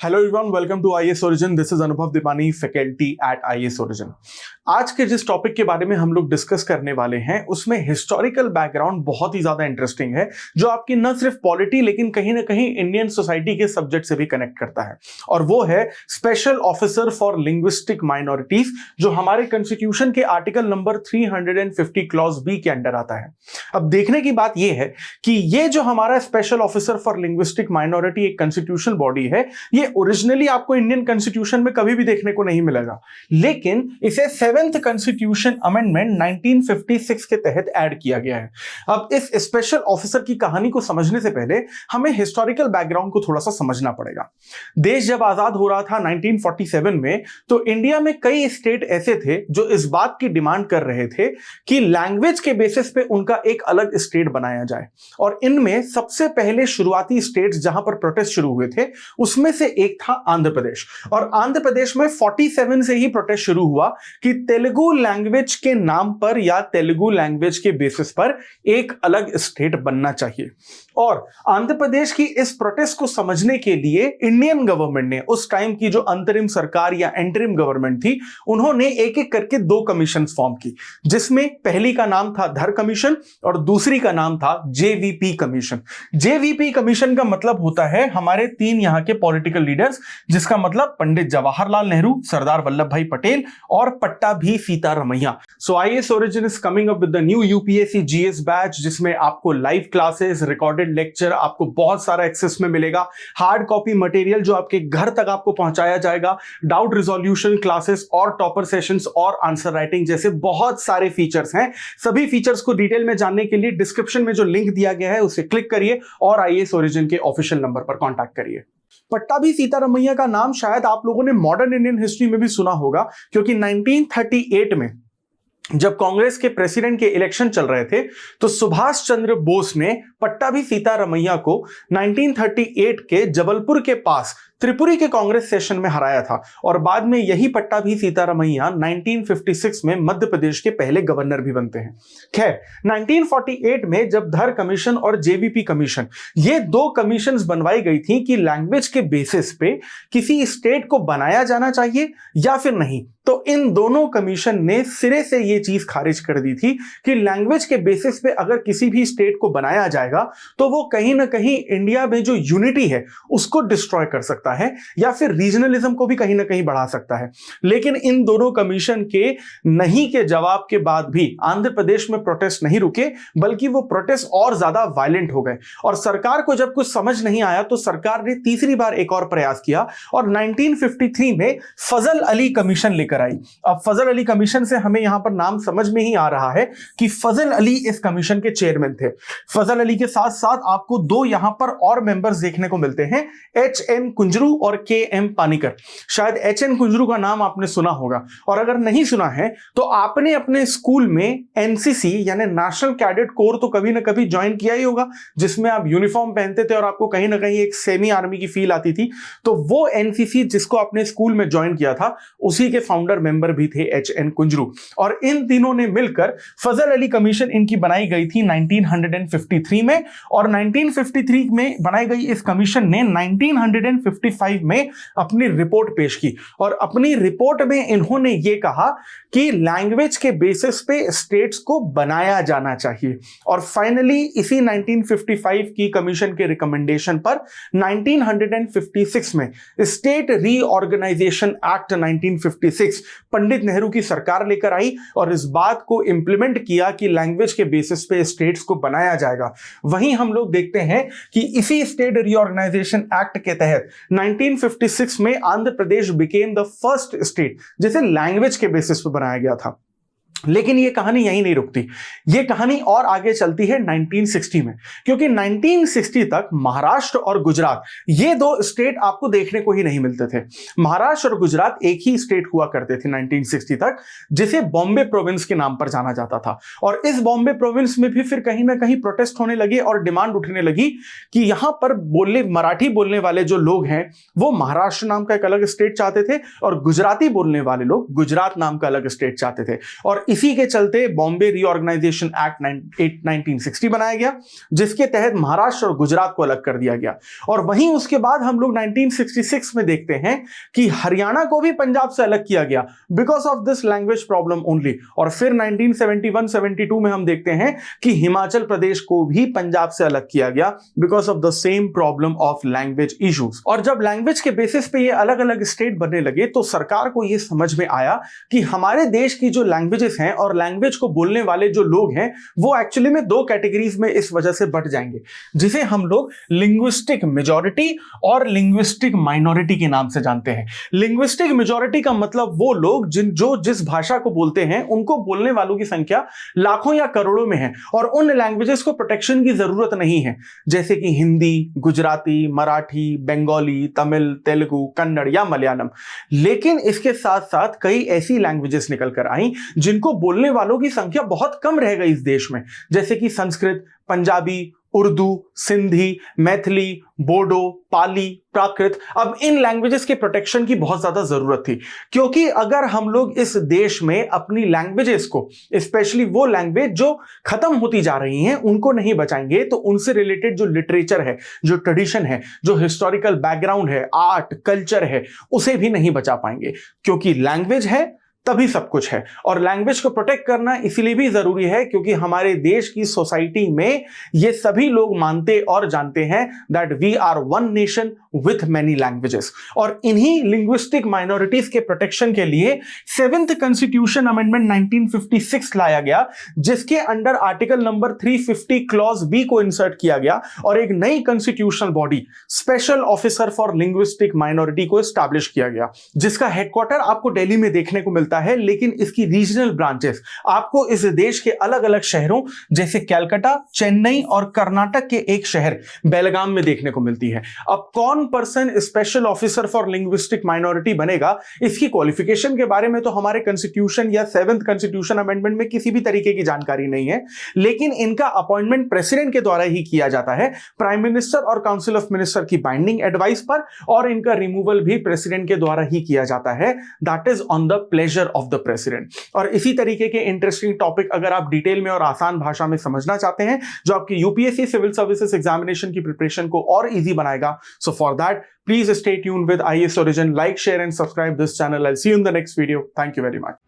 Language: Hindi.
Hello everyone, welcome to IAS origin. This is Anubhav Deepani, faculty at IAS origin. आज के जिस टॉपिक के बारे में हम लोग डिस्कस करने वाले हैं उसमें हिस्टोरिकल बैकग्राउंड बहुत ही ज्यादा इंटरेस्टिंग है, जो आपकी न सिर्फ पॉलिटी लेकिन कहीं ना कहीं इंडियन सोसाइटी के सब्जेक्ट से भी कनेक्ट करता है, और वो है special officer for linguistic minorities, जो हमारे कॉन्स्टिट्यूशन के आर्टिकल नंबर 350 क्लॉज बी के अंडर आता है। अब देखने की बात यह है कि ये जो हमारा special officer for linguistic minority एक कॉन्स्टिट्यूशनल बॉडी है, ये ओरिजिनली आपको इंडियन कॉन्स्टिट्यूशन में कभी भी देखने को नहीं मिलेगा, लेकिन इसे 7th कॉन्स्टिट्यूशन अमेंडमेंट 1956 के तहत ऐड किया गया है। अब इस स्पेशल ऑफिसर की कहानी को समझने से पहले हमें हिस्टोरिकल बैकग्राउंड को थोड़ा सा समझना पड़ेगा। देश जब आजाद हो रहा था 1947 में, तो इंडिया में कई स्टेट ऐसे थे जो इस बात की डिमांड कर रहे थे कि लैंग्वेज के बेसिस पे उनका एक अलग स्टेट बनाया जाए, और इनमें सबसे पहले शुरुआती स्टेट्स जहां पर प्रोटेस्ट शुरू हुए थे उसमें से एक था आंध्र प्रदेश। और आंध्र प्रदेश में 47 से ही प्रोटेस्ट शुरू हुआ कि तेलुगु लैंग्वेज के नाम पर या तेलुगु लैंग्वेज के बेसिस पर एक अलग स्टेट बनना चाहिए। और आंध्र प्रदेश की इस प्रोटेस्ट को समझने के लिए इंडियन गवर्नमेंट ने, उस टाइम की जो अंतरिम सरकार या एंटरिम गवर्नमेंट थी, उन्होंने एक एक करके 2 कमीशन फॉर्म की, जिसमें पहली का नाम था धर कमीशन और दूसरी का नाम था जेवीपी कमीशन। जेवीपी कमीशन का मतलब होता है हमारे 3 यहां के पॉलिटिकल लीडर्स, जिसका मतलब पंडित जवाहरलाल नेहरू, सरदार वल्लभ भाई पटेल और Pattabhi Sitaramayya. So IAS origin is coming up with the new UPSC GS batch, जिसमें आपको लाइव क्लासेस, रिकॉर्डेड लेक्चर, आपको बहुत सारा एक्सेस में मिलेगा, हार्ड कॉपी मटेरियल जो आपके घर तक आपको पहुंचाया जाएगा, डाउट रिजोल्यूशन क्लासेस और टॉपर सेशंस और आंसर राइटिंग जैसे बहुत सारे फीचर्स हैं। सभी फीचर्स को डिटेल में जानने के लिए डिस्क्रिप्शन में जो लिंक दिया गया है उसे क्लिक करिए और आईएएस ओरिजिन के ऑफिशियल नंबर पर कॉन्टैक्ट करिए। पट्टाभी सीतारमैया का नाम शायद आप लोगों ने मॉडर्न इंडियन हिस्ट्री में भी सुना होगा, क्योंकि 1938 में जब कांग्रेस के प्रेसिडेंट के इलेक्शन चल रहे थे तो सुभाष चंद्र बोस ने पट्टाभी सीतारमैया को 1938 के जबलपुर के पास त्रिपुरी के कांग्रेस सेशन में हराया था, और बाद में यही पट्टाभी सीतारमैया 1956 में मध्य प्रदेश के पहले गवर्नर भी बनते हैं। खैर, 1948 में जब धर कमीशन और जेवीपी कमीशन, ये 2 कमीशंस बनवाई गई थी कि लैंग्वेज के बेसिस पे किसी स्टेट को बनाया जाना चाहिए या फिर नहीं, तो इन दोनों कमीशन ने सिरे से ये चीज खारिज कर दी थी कि लैंग्वेज के बेसिस पे अगर किसी भी स्टेट को बनाया जाएगा तो वो कहीं ना कहीं इंडिया में जो यूनिटी है उसको डिस्ट्रॉय कर सकता है या फिर रीजनलिज्म को भी कहीं ना कहीं बढ़ा सकता है। लेकिन इन दोनों कमीशन के नहीं के जवाब के बाद भी आंध्र प्रदेश में प्रोटेस्ट नहीं रुके, बल्कि वो प्रोटेस्ट और ज्यादा वायलेंट हो गए, और सरकार को जब कुछ समझ नहीं आया तो सरकार ने तीसरी बार एक और प्रयास किया और 1953 में फजल अली कमीशन लेकर आई। अब फजल अली कमीशन से हमें यहां पर नाम समझ में ही आ रहा है कि फजल अली इस कमीशन के चेयरमैन थे। फजल अली के साथ साथ आपको 2 यहां पर और मेंबर्स देखने को मिलते हैं, एच.एन. कुंजरू और के.एम. पानीकर। शायद एच.एन. कुंजरू का नाम आपने सुना होगा, और अगर नहीं सुना है तो आपने अपने स्कूल में एनसीसी यानी नेशनल कैडेट कोर तो कभी ना कभी ज्वाइन किया ही होगा, जिसमें आप यूनिफॉर्म पहनते थे और आपको कहीं ना कहीं एक सेमी आर्मी की फील आती थी। तो वो एनसीसी जिसको आपने स्कूल में ज्वाइन किया था, उसी के फाउंडर मेंबर भी थे एच.एन. कुंजरू, और इन तीनों ने मिलकर फजल अली कमीशन इनकी बनाई गई थी 1953 में, और 1953 में बनाई गई इस कमीशन ने 1955 में अपनी रिपोर्ट पेश की, और अपनी रिपोर्ट में इन्होंने ये कहा कि लैंग्वेज के बेसिस पे स्टेट्स को बनाया जाना चाहिए। और फाइनली इसी 1955 की कमीशन के रिकमेंडेशन पर 1956 में state reorganisation act 1956 Pandit Nehru की सरकार लेकर आई, और इस बात को इंप्लीमेंट किया कि लैंग्वेज के बेसिस पे स्टेट्स को बनाया जाएगा। वहीं हम लोग देखते हैं कि इसी स्टेट रीऑर्गेनाइजेशन एक्ट के तहत 1956 में Andhra Pradesh became the first state जिसे लैंग्वेज के बेसिस पे बनाया गया था। लेकिन ये कहानी यहीं नहीं रुकती, ये कहानी और आगे चलती है 1960 में, क्योंकि 1960 तक महाराष्ट्र और गुजरात ये 2 स्टेट आपको देखने को ही नहीं मिलते थे। महाराष्ट्र और गुजरात एक ही स्टेट हुआ करते थे 1960 तक, जिसे बॉम्बे प्रोविंस के नाम पर जाना जाता था। और इस बॉम्बे प्रोविंस में भी फिर कहीं ना कहीं प्रोटेस्ट होने लगे और डिमांड उठने लगी कि यहां पर मराठी बोलने वाले जो लोग हैं वो महाराष्ट्र नाम का एक अलग स्टेट चाहते थे, और गुजराती बोलने वाले लोग गुजरात नाम का अलग स्टेट चाहते थे। और इसी के चलते बॉम्बे रीऑर्गेनाइजेशन एक्ट 1960 बनाया गया, जिसके तहत महाराष्ट्र और गुजरात को अलग कर दिया गया। और वहीं उसके बाद हम लोग 1966 में देखते हैं कि हरियाणा को भी पंजाब से अलग किया गया because of this language problem only. और फिर 1971-72 में हम देखते हैं कि हिमाचल प्रदेश को भी पंजाब से अलग किया गया because of the same problem of language issues. और जब लैंग्वेज के बेसिस पे ये अलग अलग स्टेट बनने लगे तो सरकार को ये समझ में आया कि हमारे देश की जो लैंग्वेजेस हैं और लैंग्वेज को बोलने वाले जो लोग हैं वो एक्चुअली में दो कैटेगरीज में इस वजह से बंट जाएंगे, जिसे हम लोग लिंग्विस्टिक मेजॉरिटी और लिंग्विस्टिक माइनॉरिटी के नाम से जानते हैं। लिंग्विस्टिक मेजॉरिटी का मतलब वो लोग जिस भाषा को बोलते हैं उनको बोलने वालों की संख्या लाखों या करोड़ों में है और उन लैंग्वेजेस को प्रोटेक्शन की जरूरत नहीं है, जैसे कि हिंदी, गुजराती, मराठी, बंगाली, तमिल, तेलुगु, कन्नड़ या मलयालम। लेकिन इसके साथ साथ कई ऐसी लैंग्वेजेस निकल कर आई जिनको बोलने वालों की संख्या बहुत कम रह गई इस देश में, जैसे कि संस्कृत, पंजाबी, उर्दू, सिंधी, मैथिली, बोडो, पाली, प्राकृत। अब इन लैंग्वेजेस के प्रोटेक्शन की बहुत ज्यादा जरूरत थी, क्योंकि अगर हम लोग इस देश में अपनी लैंग्वेजेस को, स्पेशली वो लैंग्वेज जो खत्म होती जा रही हैं, उनको नहीं बचाएंगे तो उनसे रिलेटेड जो लिटरेचर है, जो ट्रेडिशन है, जो हिस्टोरिकल बैकग्राउंड है, आर्ट, कल्चर है, उसे भी नहीं बचा पाएंगे। क्योंकि लैंग्वेज है तभी सब कुछ है, और लैंग्वेज को प्रोटेक्ट करना इसलिए भी जरूरी है क्योंकि हमारे देश की सोसाइटी में ये सभी लोग मानते और जानते हैं that we are one nation with many languages. और इन्हीं लिंग्विस्टिक माइनॉरिटीज के प्रोटेक्शन के लिए 7th कॉन्स्टिट्यूशन अमेंडमेंट 1956 लाया गया, जिसके under article number 350 clause B को इंसर्ट किया गया और एक नई constitutional body special officer for linguistic minority को एस्टैब्लिश किया गया, जिसका हेडक्वार्टर आपको दिल्ली में देखने को मिलता है, लेकिन इसकी रीजनल ब्रांचेस आपको इस देश के अलग अलग शहरों जैसे कलकत्ता, चेन्नई और कर्नाटक के एक शहर बेलगाम में देखने को मिलती है। अब कौन person special officer for linguistic minority बनेगा, इसकी क्वालिफिकेशन के बारे में तो हमारे कॉन्स्टिट्यूशन या 7th कॉन्स्टिट्यूशन अमेंडमेंट में किसी भी तरीके की जानकारी नहीं है, लेकिन इनका अपॉइंटमेंट प्रेसिडेंट के द्वारा ही किया जाता है, प्राइम मिनिस्टर और काउंसिल ऑफ मिनिस्टर की बाइंडिंग एडवाइस पर, और इनका रिमूवल भी प्रेसिडेंट के द्वारा ही किया जाता है, that is on the pleasure of the president. और इसी तरीके के इंटरेस्टिंग टॉपिक अगर आप डिटेल में और आसान भाषा में समझना चाहते हैं जो आपकी यूपीएससी सिविल सर्विसेज एग्जामिनेशन की प्रिपरेशन को और इजी बनाएगा, so for that please stay tuned with IAS Origin. Like, share and subscribe this channel. I'll see you in the next video. Thank you very much.